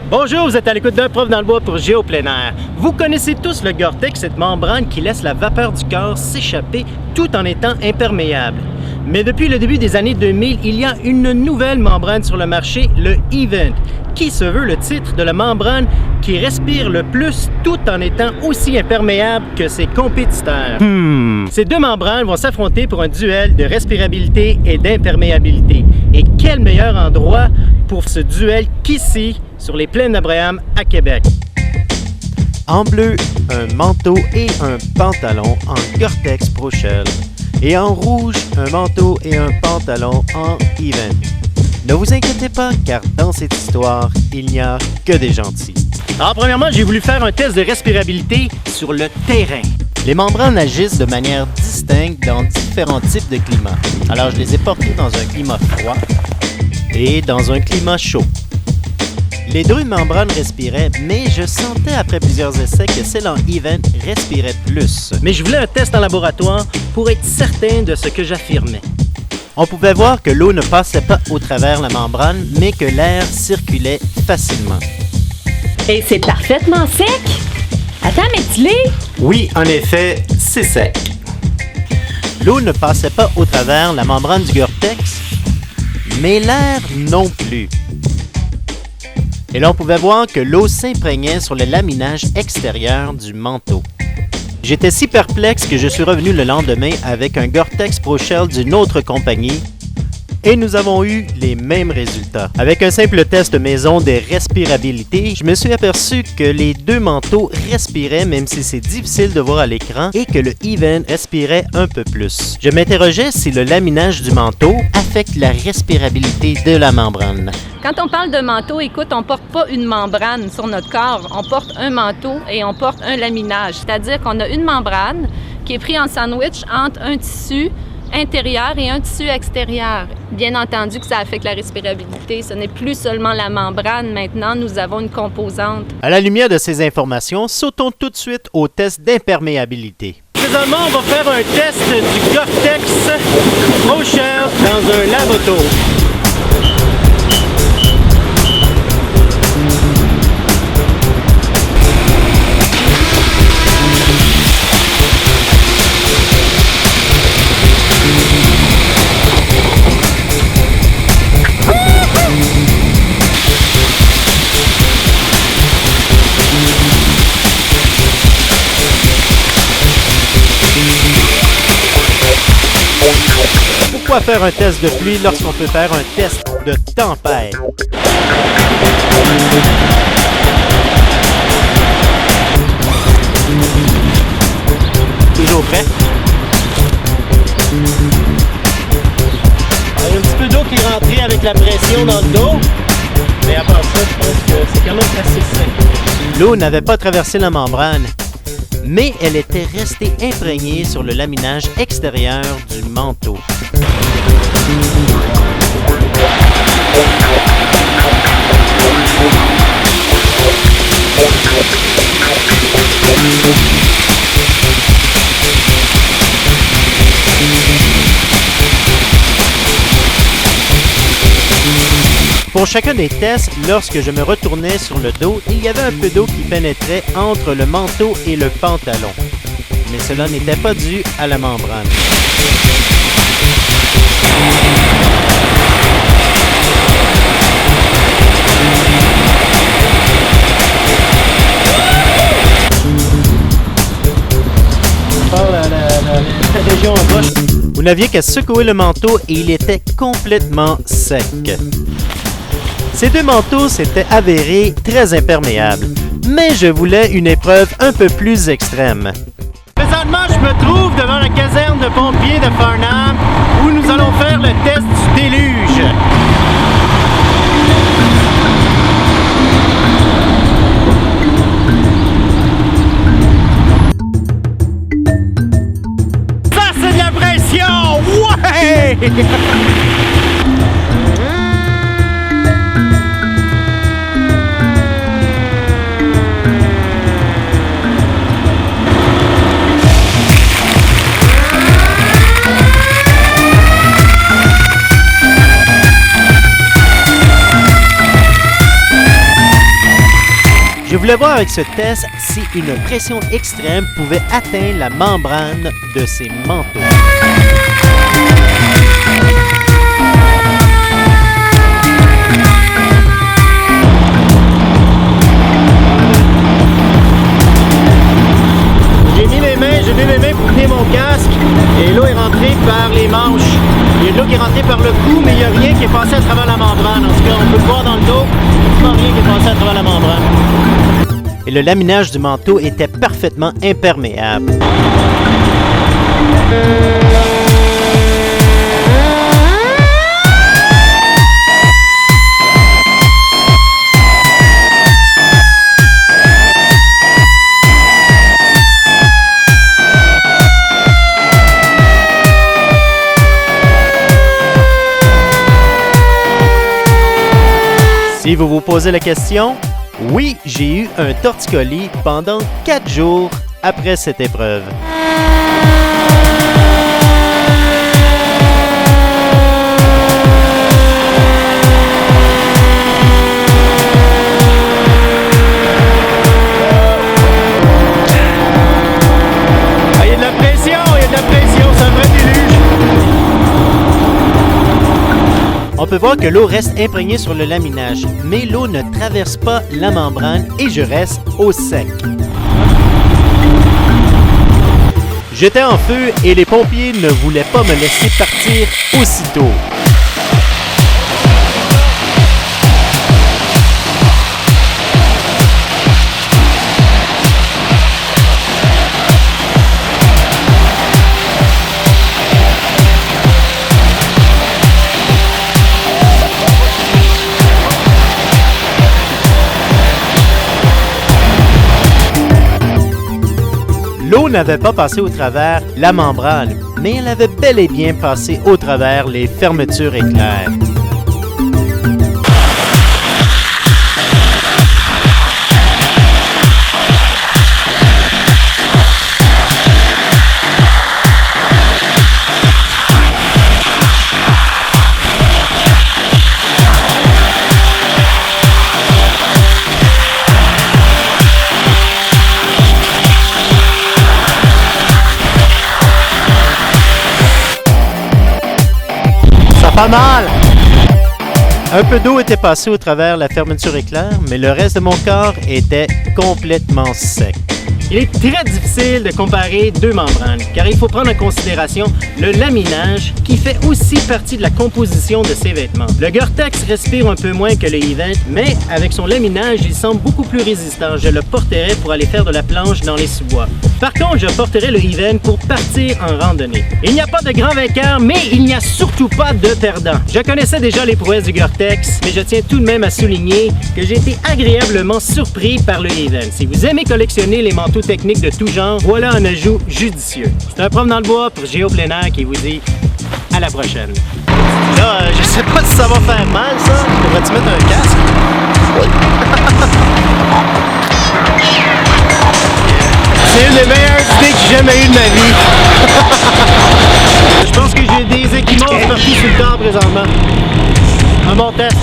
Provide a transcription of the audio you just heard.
Bonjour, vous êtes à l'écoute d'un prof dans le bois pour Géo plein air. Vous connaissez tous le Gore-Tex, cette membrane qui laisse la vapeur du corps s'échapper tout en étant imperméable. Mais depuis le début des années 2000, il y a une nouvelle membrane sur le marché, le Event, qui se veut le titre de la membrane qui respire le plus tout en étant aussi imperméable que ses compétiteurs. Ces deux membranes vont s'affronter pour un duel de respirabilité et d'imperméabilité. Et quel meilleur endroit pour ce duel qu'ici, sur les plaines d'Abraham à Québec. En bleu, un manteau et un pantalon en Gore-Tex Pro Shell. Et en rouge, un manteau et un pantalon en Event. Ne vous inquiétez pas, car dans cette histoire, il n'y a que des gentils. Alors, premièrement, j'ai voulu faire un test de respirabilité sur le terrain. Les membranes agissent de manière distincte dans différents types de climats. Alors, je les ai portés dans un climat froid et dans un climat chaud. Les deux membranes respiraient, mais je sentais après plusieurs essais que celle en Event respirait plus. Mais je voulais un test en laboratoire pour être certain de ce que j'affirmais. On pouvait voir que l'eau ne passait pas au travers la membrane, mais que l'air circulait facilement. Et c'est parfaitement sec! Attends, mais tu l'es? Oui, en effet, c'est sec. L'eau ne passait pas au travers la membrane du Gore-Tex, mais l'air non plus. Et l'on pouvait voir que l'eau s'imprégnait sur le laminage extérieur du manteau. J'étais si perplexe que je suis revenu le lendemain avec un Gore-Tex Pro Shell d'une autre compagnie et nous avons eu les mêmes résultats. Avec un simple test maison de respirabilité, je me suis aperçu que les deux manteaux respiraient même si c'est difficile de voir à l'écran et que le Event respirait un peu plus. Je m'interrogeais si le laminage du manteau affecte la respirabilité de la membrane. Quand on parle de manteau, écoute, on porte pas une membrane sur notre corps. On porte un manteau et on porte un laminage. C'est-à-dire qu'on a une membrane qui est prise en sandwich entre un tissu intérieur et un tissu extérieur. Bien entendu que ça affecte la respirabilité. Ce n'est plus seulement la membrane. Maintenant, nous avons une composante. À la lumière de ces informations, sautons tout de suite au test d'imperméabilité. Présentement, on va faire un test du Gore-Tex Pro Shell dans un lavoto. Pourquoi faire un test de pluie lorsqu'on peut faire un test de tempête? Toujours prêt? Il y a un petit peu d'eau qui est rentrée avec la pression dans le dos. Mais à part ça, je pense que c'est quand même assez sec. L'eau n'avait pas traversé la membrane, mais elle était restée imprégnée sur le laminage extérieur du manteau. Pour chacun des tests, lorsque je me retournais sur le dos, il y avait un peu d'eau qui pénétrait entre le manteau et le pantalon. Mais cela n'était pas dû à la membrane. La région en bas. Vous n'aviez qu'à secouer le manteau et il était complètement sec. Ces deux manteaux s'étaient avérés très imperméables, mais je voulais une épreuve un peu plus extrême. Présentement, je me trouve devant la caserne de pompiers de Farnham où nous allons faire le test du déluge. Ça, c'est de la pression! Ouais! Je voulais voir avec ce test si une pression extrême pouvait atteindre la membrane de ces manteaux. J'ai mis mes mains pour tenir mon casque et l'eau est rentrée par les manches. Il y a de l'eau qui est rentrée par le cou, mais il n'y a rien qui est passé à travers la membrane. En tout cas, on peut le voir dans le dos, il n'y a rien qui est passé à travers la membrane. Et le laminage du manteau était parfaitement imperméable. Si vous vous posez la question, oui, j'ai eu un torticolis pendant 4 jours après cette épreuve. Ah, il y a de la pression, c'est un vrai déluge. On peut voir que l'eau reste imprégnée sur le laminage, mais l'eau ne traverse pas la membrane et je reste au sec. J'étais en feu et les pompiers ne voulaient pas me laisser partir aussitôt. L'eau n'avait pas passé au travers la membrane, mais elle avait bel et bien passé au travers les fermetures éclairs. Pas mal! Un peu d'eau était passée au travers la fermeture éclair, mais le reste de mon corps était complètement sec. Il est très difficile de comparer deux membranes, car il faut prendre en considération le laminage qui fait aussi partie de la composition de ces vêtements. Le Gore-Tex respire un peu moins que le Event, mais avec son laminage, il semble beaucoup plus résistant. Je le porterai pour aller faire de la planche dans les sous-bois. Par contre, je porterai le Event pour partir en randonnée. Il n'y a pas de grand vainqueur, mais il n'y a surtout pas de perdant. Je connaissais déjà les prouesses du Gore-Tex, mais je tiens tout de même à souligner que j'ai été agréablement surpris par le Event. Si vous aimez collectionner les manteaux techniques de tout genre, voilà un ajout judicieux. C'est un prof dans le bois pour Géo Plein Air qui vous dit à la prochaine. Là, je sais pas si ça va faire mal, ça. Devrais-tu mettre un casque? Oui. C'est une des meilleures idées que j'ai jamais eues de ma vie. Je pense que j'ai des équimaux partout sur le corps présentement. Un bon test.